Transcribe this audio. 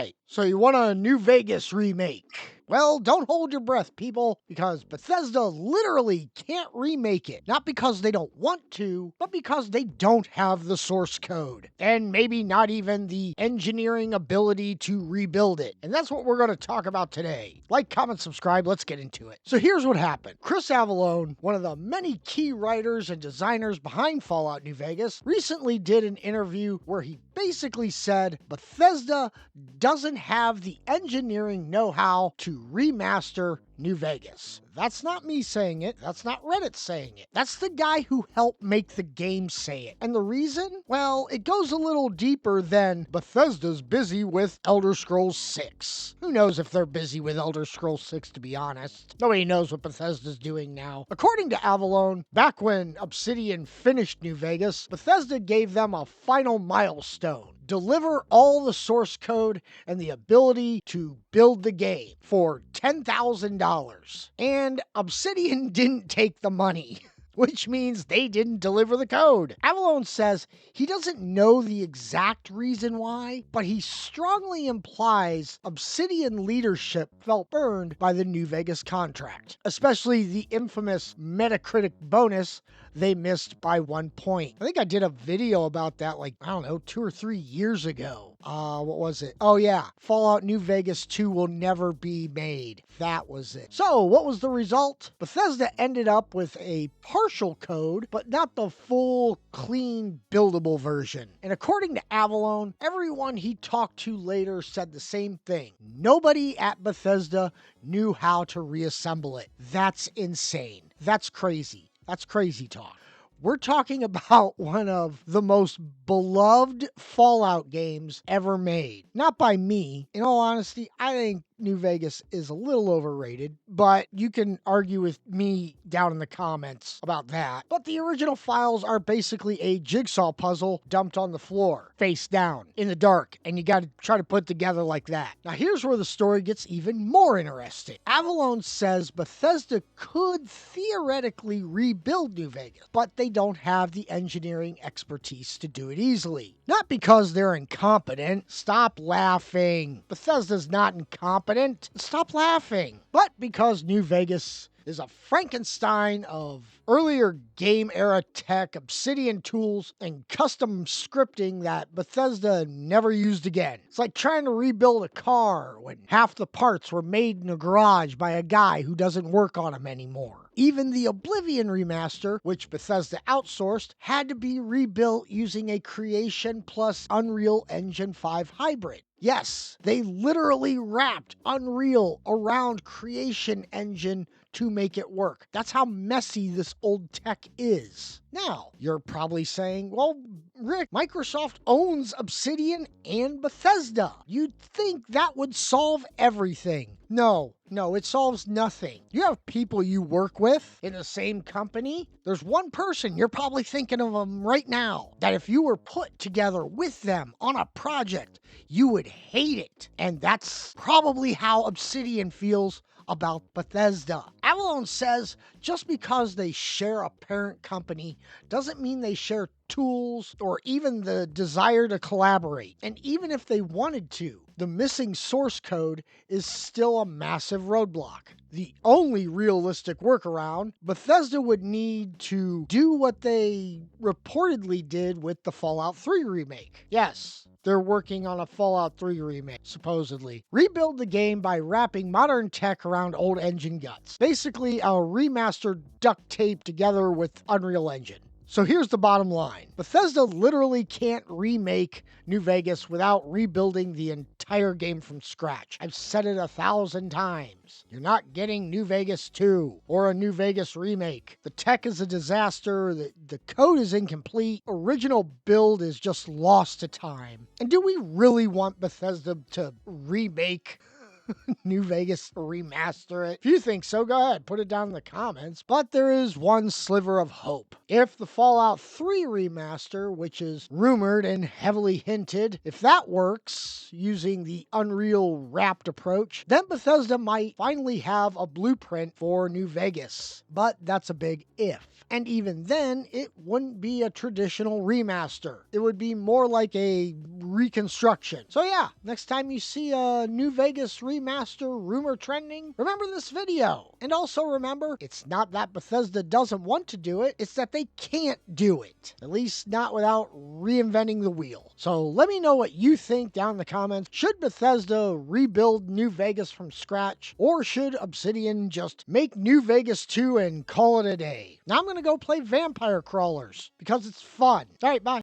Alright, so you want a New Vegas remake. Well, don't hold your breath, people, because Bethesda literally can't remake it. Not because they don't want to, but because they don't have the source code. And maybe not even the engineering ability to rebuild it. And that's what we're going to talk about today. Like, comment, subscribe, let's get into it. So here's what happened. Chris Avellone, one of the many key writers and designers behind Fallout New Vegas, recently did an interview where he basically said Bethesda doesn't have the engineering know-how to remaster New Vegas. That's not me saying it. That's not Reddit saying it. That's the guy who helped make the game say it. And the reason? Well, it goes a little deeper than Bethesda's busy with Elder Scrolls 6. Who knows if they're busy with Elder Scrolls 6, to be honest. Nobody knows what Bethesda's doing now. According to Avellone, back when Obsidian finished New Vegas, Bethesda gave them a final milestone. Deliver all the source code and the ability to build the game for $10,000. And Obsidian didn't take the money, which means they didn't deliver the code. Avellone says he doesn't know the exact reason why, but he strongly implies Obsidian leadership felt burned by the New Vegas contract, especially the infamous Metacritic bonus they missed by 1 point. I think I did a video about that 2 or 3 years ago. What was it? Oh yeah, Fallout New Vegas 2 will never be made. That was it. So what was the result? Bethesda ended up with a partial code, but not the full, clean, buildable version. And according to Avellone, everyone he talked to later said the same thing. Nobody at Bethesda knew how to reassemble it. That's insane. That's crazy. That's crazy talk. We're talking about one of the most beloved Fallout games ever made. Not by me. In all honesty, I think New Vegas is a little overrated, but you can argue with me down in the comments about that. But the original files are basically a jigsaw puzzle dumped on the floor, face down, in the dark, and you gotta try to put it together like that. Now here's where the story gets even more interesting. Avellone says Bethesda could theoretically rebuild New Vegas, but they don't have the engineering expertise to do it easily. Not because they're incompetent. Stop laughing. Bethesda's not incompetent. Stop laughing. But because New Vegas is a Frankenstein of earlier game era tech, Obsidian tools, and custom scripting that Bethesda never used again. It's like trying to rebuild a car when half the parts were made in a garage by a guy who doesn't work on them anymore. Even the Oblivion remaster, which Bethesda outsourced, had to be rebuilt using a Creation plus Unreal Engine 5 hybrid. Yes, they literally wrapped Unreal around Creation Engine to make it work. That's how messy this old tech is. Now, you're probably saying, well, Rick, Microsoft owns Obsidian and Bethesda. You'd think that would solve everything. No, it solves nothing. You have people you work with in the same company. There's one person, you're probably thinking of them right now, that if you were put together with them on a project, you would hate it. And that's probably how Obsidian feels about Bethesda. Avellone says just because they share a parent company doesn't mean they share tools or even the desire to collaborate. And even if they wanted to, the missing source code is still a massive roadblock. The only realistic workaround, Bethesda would need to do what they reportedly did with the Fallout 3 remake. Yes, they're working on a Fallout 3 remake, supposedly. Rebuild the game by wrapping modern tech around old engine guts. Basically, a remastered duct tape together with Unreal Engine. So here's the bottom line. Bethesda literally can't remake New Vegas without rebuilding the entire game from scratch. I've said it 1,000 times. You're not getting New Vegas 2 or a New Vegas remake. The tech is a disaster. The code is incomplete. Original build is just lost to time. And do we really want Bethesda to remake New Vegas remaster it? If you think so, go ahead, put it down in the comments. But there is one sliver of hope. If the Fallout 3 remaster, which is rumored and heavily hinted, if that works using the Unreal Wrapped approach, then Bethesda might finally have a blueprint for New Vegas. But that's a big if. And even then, it wouldn't be a traditional remaster. It would be more like a reconstruction. So yeah, next time you see a New Vegas remaster rumor trending, remember this video. And also remember, it's not that Bethesda doesn't want to do it, it's that they can't do it. At least not without reinventing the wheel. So let me know what you think down in the comments. Should Bethesda rebuild New Vegas from scratch? Or should Obsidian just make New Vegas 2 and call it a day? Now I'm going to go play Vampire Crawlers because it's fun. All right, bye.